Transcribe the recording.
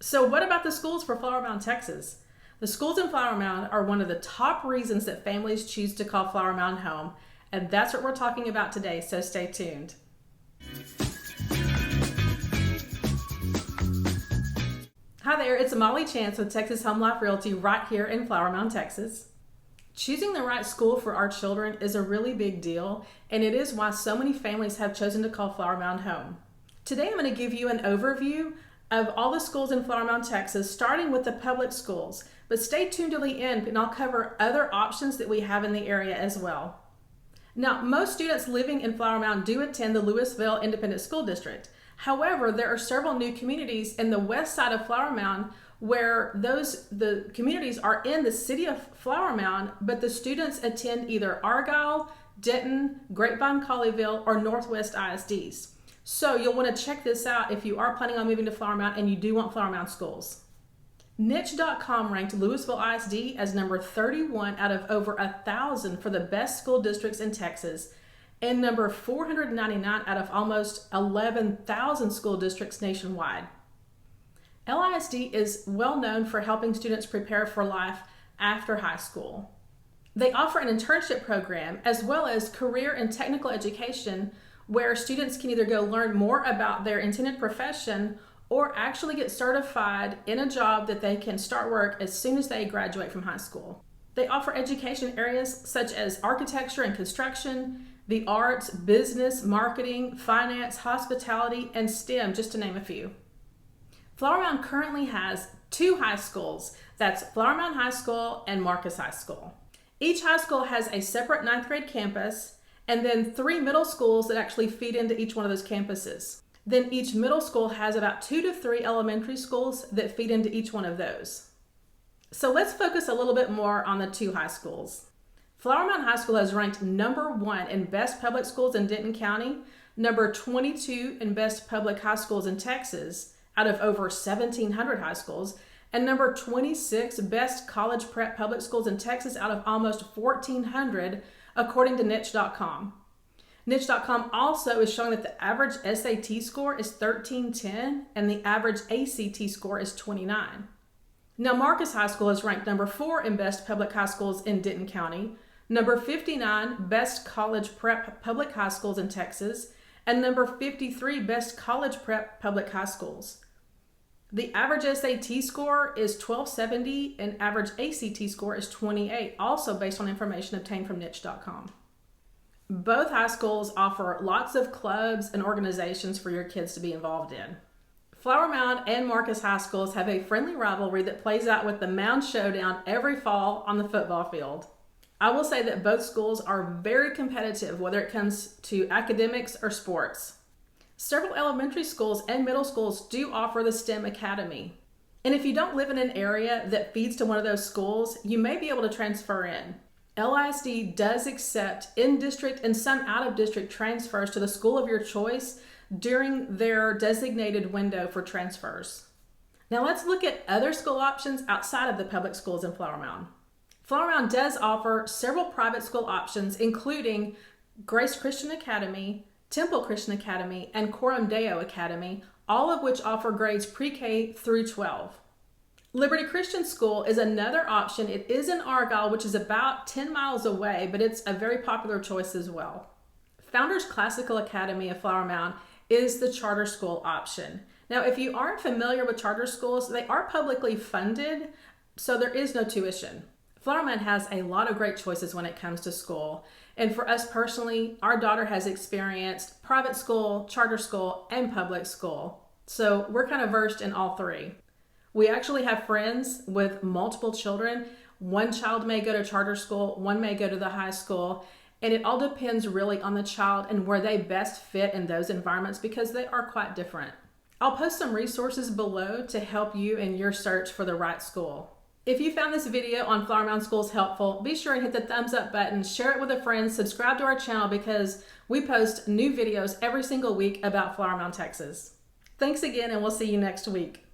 So what about the schools for Flower Mound, Texas? The schools in Flower Mound are one of the top reasons that families choose to call Flower Mound home, and that's what we're talking about today, so stay tuned. Hi there, it's Molly Chance with Texas Home Life Realty right here in Flower Mound, Texas. Choosing the right school for our children is a really big deal, and it is why so many families have chosen to call Flower Mound home. Today I'm going to give you an overview of all the schools in Flower Mound, Texas, starting with the public schools. But stay tuned till the end and I'll cover other options that we have in the area as well. Now, most students living in Flower Mound do attend the Louisville Independent School District. However, there are several new communities in the west side of Flower Mound where the communities are in the city of Flower Mound, but the students attend either Argyle, Denton, Grapevine, Colleyville, or Northwest ISDs. So you'll want to check this out if you are planning on moving to Flower Mound and you do want Flower Mound schools. Niche.com ranked Louisville ISD as number 31 out of over 1,000 for the best school districts in Texas and number 499 out of almost 11,000 school districts nationwide. LISD is well known for helping students prepare for life after high school. They offer an internship program as well as career and technical education where students can either go learn more about their intended profession or actually get certified in a job that they can start work as soon as they graduate from high school. They offer education areas such as architecture and construction, the arts, business, marketing, finance, hospitality, and STEM, just to name a few. Flower Mound currently has 2 high schools. That's Flower Mound High School and Marcus High School. Each high school has a separate 9th grade campus and then 3 middle schools that actually feed into each one of those campuses. Then each middle school has about 2 to 3 elementary schools that feed into each one of those. So let's focus a little bit more on the 2 high schools. Flower Mound High School has ranked number 1 in best public schools in Denton County, number 22 in best public high schools in Texas out of over 1,700 high schools, and number 26 best college prep public schools in Texas out of almost 1,400 according to Niche.com. Niche.com also is showing that the average SAT score is 1310 and the average ACT score is 29. Now, Marcus High School is ranked number 4 in best public high schools in Denton County, number 59 best college prep public high schools in Texas, and number 53 best college prep public high schools. The average SAT score is 1270 and average ACT score is 28, also based on information obtained from Niche.com. Both high schools offer lots of clubs and organizations for your kids to be involved in. Flower Mound and Marcus High Schools have a friendly rivalry that plays out with the Mound Showdown every fall on the football field. I will say that both schools are very competitive whether it comes to academics or sports. Several elementary schools and middle schools do offer the STEM Academy. And if you don't live in an area that feeds to one of those schools, you may be able to transfer in. LISD does accept in-district and some out-of-district transfers to the school of your choice during their designated window for transfers. Now let's look at other school options outside of the public schools in Flower Mound. Flower Mound does offer several private school options, including Grace Christian Academy, Temple Christian Academy, and Coram Deo Academy, all of which offer grades pre-K through 12. Liberty Christian School is another option. It is in Argyle, which is about 10 miles away, but it's a very popular choice as well. Founders Classical Academy of Flower Mound is the charter school option. Now, if you aren't familiar with charter schools, they are publicly funded, so there is no tuition. Flower Mound has a lot of great choices when it comes to school. And for us personally, our daughter has experienced private school, charter school, and public school. So we're kind of versed in all 3. We actually have friends with multiple children. One child may go to charter school, one may go to the high school, and it all depends really on the child and where they best fit in those environments because they are quite different. I'll post some resources below to help you in your search for the right school. If you found this video on Flower Mound Schools helpful, be sure and hit the thumbs up button, share it with a friend, subscribe to our channel because we post new videos every single week about Flower Mound, Texas. Thanks again, and we'll see you next week.